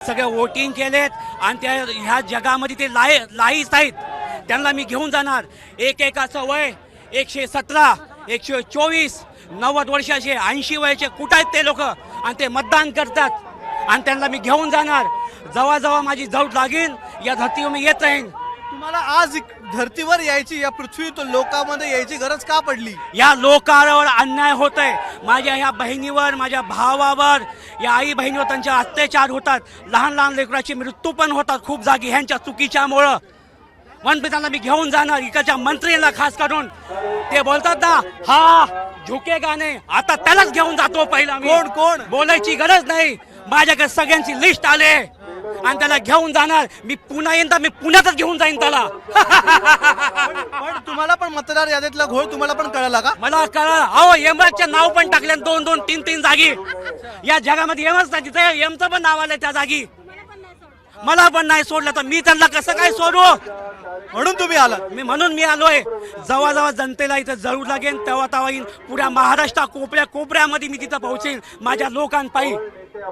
सगळे वोटिंग केलेत आणि त्या ह्या जगामध्ये ते लाईस आहेत, त्यांना मी घेऊन जाणार. एकाचं वय 117, 124, 90 वर्षाचे, 80 वयाचे कुठं आहेत ते लोक, आणि ते मतदान करतात आणि त्यांना मी घेऊन जाणार. जेव्हा जेव्हा माझी जवळ लागेल या धर्तीवर मी येत राहीन. तुम्हाला आज धर्तीवर यायची, या पृथ्वी लोकांमध्ये यायची गरज का पडली? या लोकांवर अन्याय होत आहे. माझ्या ह्या बहिणीवर, माझ्या भावावर, या आई बहिणीवर त्यांच्या अत्याचार होतात. लहान लहान लेकराचे मृत्यू पण होतात खूप जागी ह्यांच्या चुकीच्यामुळं. म्हणून त्यांना मी घेऊन जाणार. इकडच्या मंत्रीला खास करून ते बोलतात ना, हा झुकेगा नाही, आता त्यालाच घेऊन जातो पहिला. कोण बोलायची गरज नाही, माझ्याकडे सगळ्यांची लिस्ट आले आणि त्याला घेऊन जाणार. मी पुन्हा येईन तर मी पुण्यातच घेऊन जाईन त्याला. पण तुम्हाला पण मतदार यादीतला घोळ तुम्हाला पण कळला का? मला कळलं. अहो एमचे नाव पण टाकले 2-2, 3-3 जागी. या जगामध्ये एमच नाही, तिथे एमचं पण नाव आलंय त्या जागी. मला पण नाही सोडलं तर मी त्यांना कसं काय सोडू? म्हणून तुम्ही आला? म्हणून मी आलोय. जेव्हा जेव्हा जनतेला इथं जरूर लागेल तेव्हा येईन. पुऱ्या महाराष्ट्र कोपऱ्यामध्ये मी तिथं पोहोचेन माझ्या लोकांपायी.